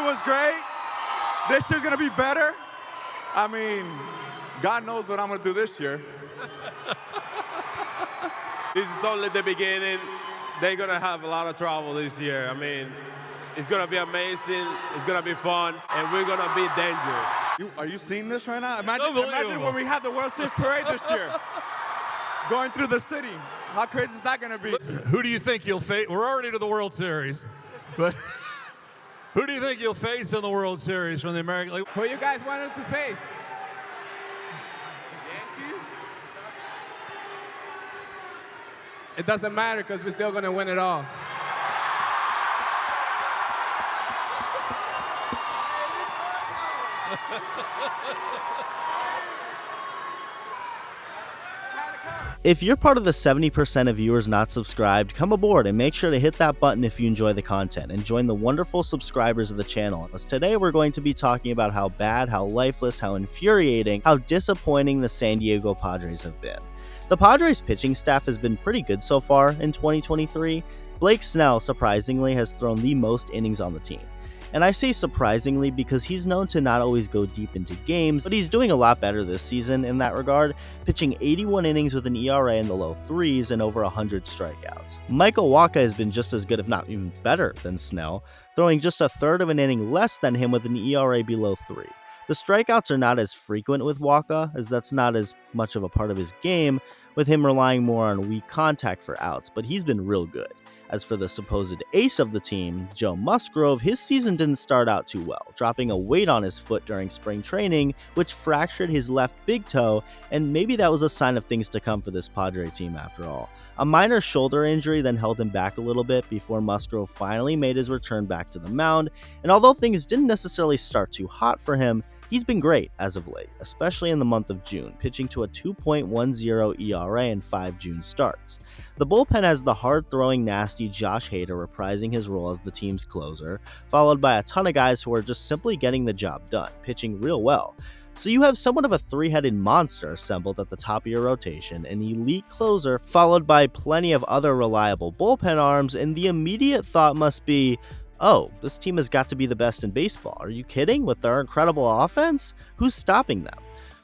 was great. This year's going to be better. I mean, God knows what I'm going to do this year. This is only the beginning. They're going to have a lot of trouble this year. I mean, it's going to be amazing. It's going to be fun. And we're going to be dangerous. Are you seeing this right now? Imagine when we had the World Series parade this year. Going through the city. How crazy is that going to be? Who do you think you'll face? We're already to the World Series. But who do you think you'll face in the World Series from the American League? Who you guys want us to face? Yankees? It doesn't matter because we're still going to win it all. If you're part of the 70% of viewers not subscribed, come aboard and make sure to hit that button if you enjoy the content and join the wonderful subscribers of the channel. As today we're going to be talking about how bad, how lifeless, how infuriating, how disappointing the San Diego Padres have been. The Padres pitching staff has been pretty good so far in 2023. Blake Snell, surprisingly, has thrown the most innings on the team. And I say surprisingly because he's known to not always go deep into games, but he's doing a lot better this season in that regard, pitching 81 innings with an ERA in the low threes and over 100 strikeouts. Michael Wacha has been just as good, if not even better, than Snell, throwing just a third of an inning less than him with an ERA below 3. The strikeouts are not as frequent with Wacha, as that's not as much of a part of his game, with him relying more on weak contact for outs, but he's been real good. As for the supposed ace of the team, Joe Musgrove, his season didn't start out too well, dropping a weight on his foot during spring training, which fractured his left big toe, and maybe that was a sign of things to come for this Padre team after all. A minor shoulder injury then held him back a little bit before Musgrove finally made his return back to the mound, and although things didn't necessarily start too hot for him, he's been great as of late, especially in the month of June, pitching to a 2.10 ERA in 5 June starts. The bullpen has the hard-throwing, nasty Josh Hader reprising his role as the team's closer, followed by a ton of guys who are just simply getting the job done, pitching real well. So you have somewhat of a three-headed monster assembled at the top of your rotation, an elite closer, followed by plenty of other reliable bullpen arms, and the immediate thought must be, oh, this team has got to be the best in baseball. Are you kidding? With their incredible offense? Who's stopping them?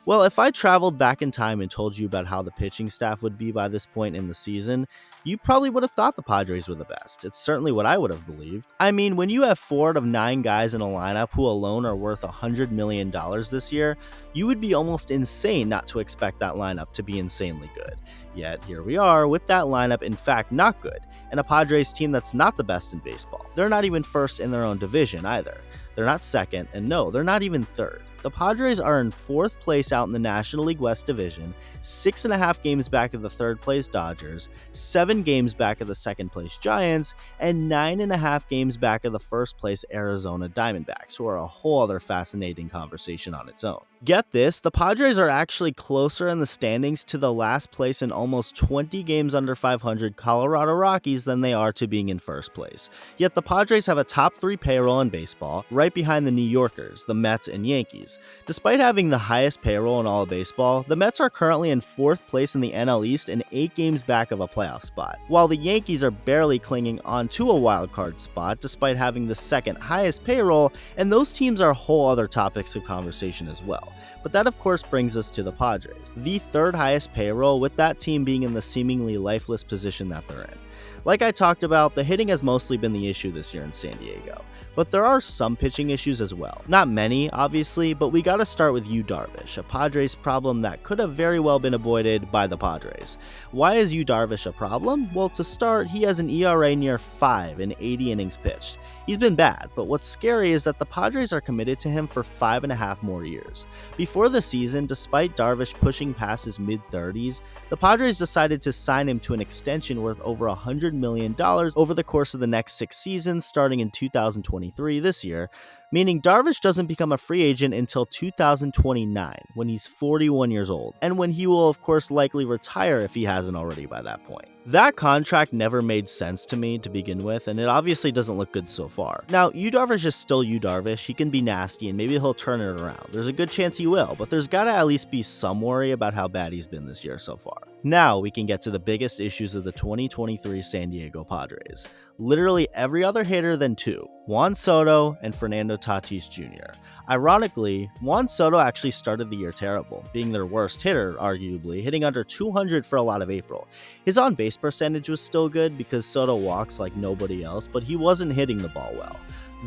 Well, if I traveled back in time and told you about how the pitching staff would be by this point in the season, you probably would have thought the Padres were the best. It's certainly what I would have believed. I mean, when you have 4 out of 9 guys in a lineup who alone are worth $100 million this year, you would be almost insane not to expect that lineup to be insanely good. Yet, here we are with that lineup in fact not good, and a Padres team that's not the best in baseball. They're not even first in their own division either. They're not second, and no, they're not even third. The Padres are in 4th place out in the National League West Division, 6.5 games back of the 3rd place Dodgers, 7 games back of the 2nd place Giants, and 9.5 games back of the 1st place Arizona Diamondbacks, who are a whole other fascinating conversation on its own. Get this, the Padres are actually closer in the standings to the last place and almost 20 games under 500 Colorado Rockies than they are to being in 1st place. Yet the Padres have a top 3 payroll in baseball, right behind the New Yorkers, the Mets, and Yankees. Despite having the highest payroll in all of baseball, the Mets are currently in 4th place in the NL East and 8 games back of a playoff spot, while the Yankees are barely clinging on to a wild card spot despite having the 2nd highest payroll, and those teams are whole other topics of conversation as well. But that of course brings us to the Padres, the 3rd highest payroll, with that team being in the seemingly lifeless position that they're in. Like I talked about, the hitting has mostly been the issue this year in San Diego, but there are some pitching issues as well. Not many, obviously, but we gotta start with Yu Darvish, a Padres problem that could have very well been avoided by the Padres. Why is Yu Darvish a problem? Well, to start, he has an ERA near 5 in 80 innings pitched. He's been bad, but what's scary is that the Padres are committed to him for 5.5 more years. Before the season, despite Darvish pushing past his mid-30s, the Padres decided to sign him to an extension worth over $100 million over the course of the next 6 seasons, starting in 2023 this year, meaning Darvish doesn't become a free agent until 2029, when he's 41 years old, and when he will of course likely retire if he hasn't already by that point. That contract never made sense to me to begin with, and it obviously doesn't look good so far. Now, Yu Darvish is still Yu Darvish. He can be nasty, and maybe he'll turn it around. There's a good chance he will, but there's gotta at least be some worry about how bad he's been this year so far. Now we can get to the biggest issues of the 2023 San Diego Padres. Literally every other hitter than two, Juan Soto and Fernando Tatis Jr. Ironically, Juan Soto actually started the year terrible, being their worst hitter, arguably, hitting under 200 for a lot of April. His on-base percentage was still good because Soto walks like nobody else, but he wasn't hitting the ball well.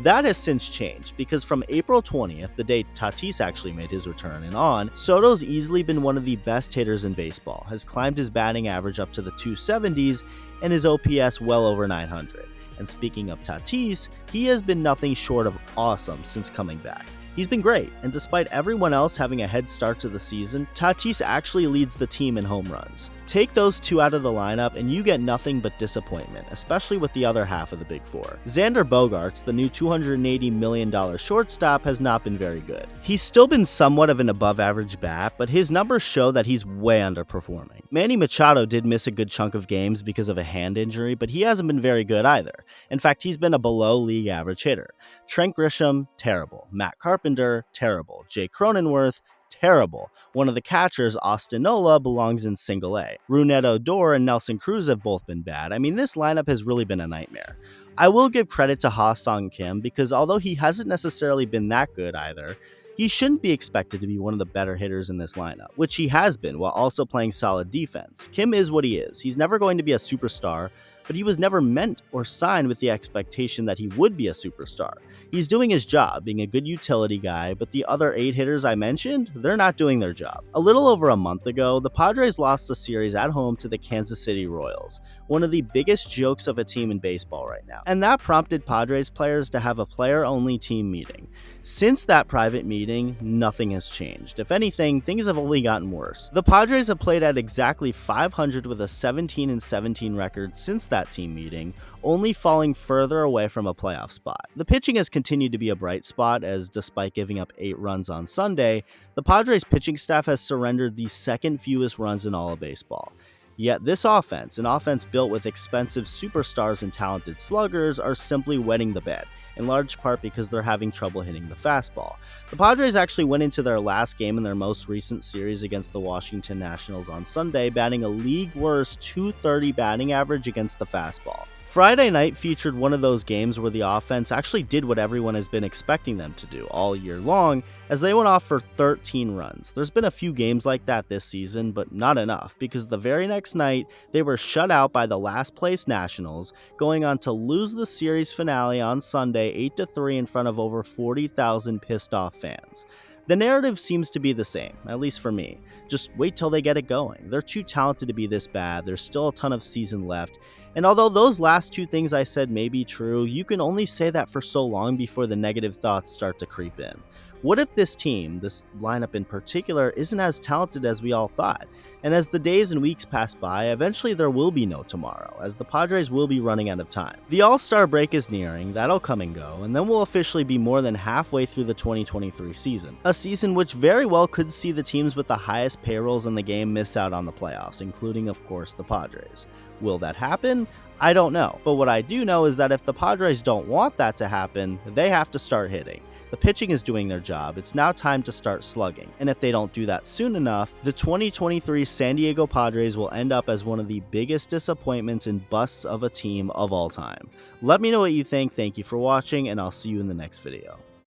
That has since changed because from April 20th, the day Tatis actually made his return, and on, Soto's easily been one of the best hitters in baseball, has climbed his batting average up to the 270s, and his OPS well over 900. And speaking of Tatis, he has been nothing short of awesome since coming back. He's been great, and despite everyone else having a head start to the season, Tatis actually leads the team in home runs. Take those two out of the lineup and you get nothing but disappointment, especially with the other half of the Big Four. Xander Bogaerts, the new $280 million shortstop, has not been very good. He's still been somewhat of an above-average bat, but his numbers show that he's way underperforming. Manny Machado did miss a good chunk of games because of a hand injury, but he hasn't been very good either. In fact, he's been a below-league average hitter. Trent Grisham, terrible. Matt Carpenter, terrible. Jay Cronenworth, terrible. One of the catchers, Austin Nola, belongs in single A. Rougned Odor and Nelson Cruz have both been bad. I mean, this lineup has really been a nightmare. I will give credit to Ha-Sung Kim because although he hasn't necessarily been that good either, he shouldn't be expected to be one of the better hitters in this lineup, which he has been while also playing solid defense. Kim is what he is. He's never going to be a superstar, but he was never meant or signed with the expectation that he would be a superstar. He's doing his job, being a good utility guy, but the other 8 hitters I mentioned, they're not doing their job. A little over a month ago, the Padres lost a series at home to the Kansas City Royals, one of the biggest jokes of a team in baseball right now. And that prompted Padres players to have a player-only team meeting. Since that private meeting, nothing has changed. If anything, things have only gotten worse. The Padres have played at exactly .500 with a 17-17 record since that team meeting, only falling further away from a playoff spot. The pitching has continued to be a bright spot as, despite giving up 8 runs on Sunday, the Padres pitching staff has surrendered the second fewest runs in all of baseball. Yet this offense, an offense built with expensive superstars and talented sluggers, are simply wetting the bed, in large part because they're having trouble hitting the fastball. The Padres actually went into their last game in their most recent series against the Washington Nationals on Sunday, batting a league-worst .230 batting average against the fastball. Friday night featured one of those games where the offense actually did what everyone has been expecting them to do all year long, as they went off for 13 runs. There's been a few games like that this season, but not enough, because the very next night, they were shut out by the last-place Nationals, going on to lose the series finale on Sunday 8-3 in front of over 40,000 pissed-off fans. The narrative seems to be the same, at least for me. Just wait till they get it going. They're too talented to be this bad, there's still a ton of season left, and although those last 2 things I said may be true, you can only say that for so long before the negative thoughts start to creep in. What if this team, this lineup in particular, isn't as talented as we all thought? And as the days and weeks pass by, eventually there will be no tomorrow, as the Padres will be running out of time. The All-Star break is nearing, that'll come and go, and then we'll officially be more than halfway through the 2023 season. A season which very well could see the teams with the highest payrolls in the game miss out on the playoffs, including, of course, the Padres. Will that happen? I don't know, but what I do know is that if the Padres don't want that to happen, they have to start hitting. The pitching is doing their job, it's now time to start slugging, and if they don't do that soon enough, the 2023 San Diego Padres will end up as one of the biggest disappointments and busts of a team of all time. Let me know what you think, thank you for watching, and I'll see you in the next video.